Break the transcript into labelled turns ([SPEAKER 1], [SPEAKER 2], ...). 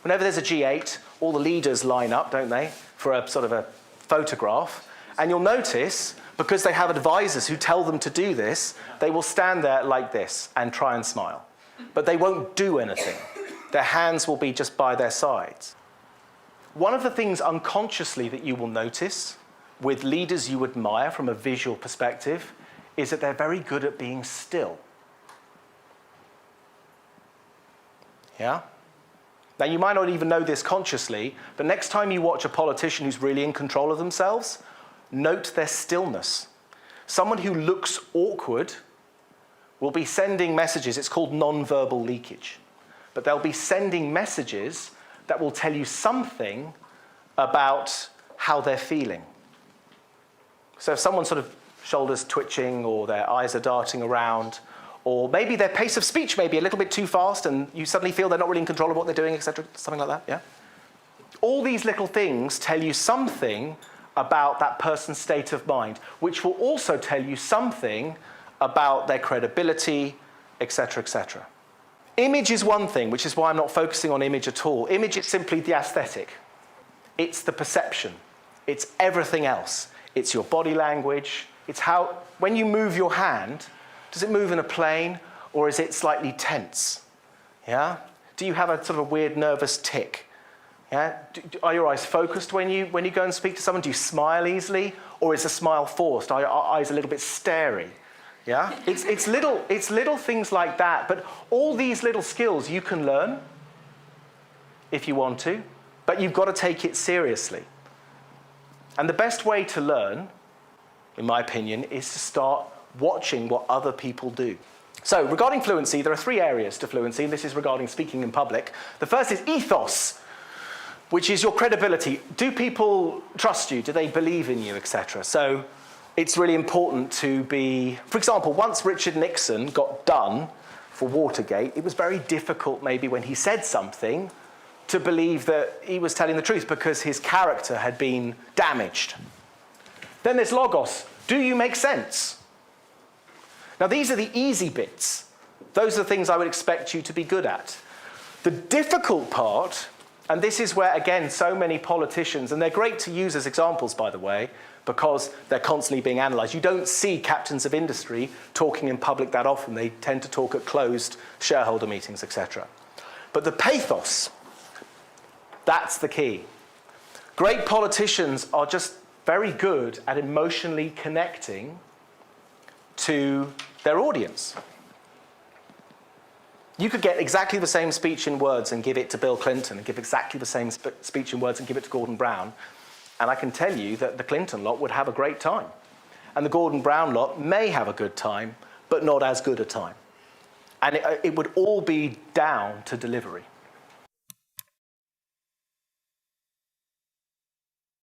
[SPEAKER 1] Whenever there's a G8, all the leaders line up, don't they, for a sort of a photograph. And you'll notice, because they have advisors who tell them to do this, they will stand there like this and try and smile. But they won't do anything. Their hands will be just by their sides. One of the things unconsciously that you will notice with leaders you admire from a visual perspective is that they're very good at being still. Yeah? Now, you might not even know this consciously, but next time you watch a politician who's really in control of themselves, note their stillness. Someone who looks awkward will be sending messages. It's called non-verbal leakage. But they'll be sending messages that will tell you something about how they're feeling. So if someone's sort of shoulders twitching or their eyes are darting around, or maybe their pace of speech may be a little bit too fast and you suddenly feel they're not really in control of what they're doing, etc., something like that, yeah? All these little things tell you something about that person's state of mind, which will also tell you something about their credibility, etc., etc. Image is one thing, which is why I'm not focusing on image at all. Image is simply the aesthetic. It's the perception. It's everything else. It's your body language. It's how, when you move your hand, does it move in a plane or is it slightly tense? Yeah? Do you have a sort of a weird nervous tick? Yeah? Are your eyes focused when you go and speak to someone? Do you smile easily, or is a smile forced? Are your eyes a little bit starey? Yeah? It's little things like that, but all these little skills you can learn if you want to, but you've got to take it seriously. And the best way to learn, in my opinion, is to start watching what other people do. So regarding fluency, there are 3 areas to fluency, and this is regarding speaking in public. The first is ethos, which is your credibility. Do people trust you? Do they believe in you, etc.? So it's really important to be, for example, once Richard Nixon got done for Watergate, it was very difficult maybe when he said something to believe that he was telling the truth because his character had been damaged. Then there's logos. Do you make sense? Now, these are the easy bits. Those are the things I would expect you to be good at. The difficult part, and this is where, again, so many politicians, and they're great to use as examples, by the way, because they're constantly being analysed. You don't see captains of industry talking in public that often. They tend to talk at closed shareholder meetings, etc. But the pathos, that's the key. Great politicians are just very good at emotionally connecting to their audience. You could get exactly the same speech in words and give it to Bill Clinton, and give exactly the same speech in words and give it to Gordon Brown, and I can tell you that the Clinton lot would have a great time. And the Gordon Brown lot may have a good time, but not as good a time. And it would all be down to delivery.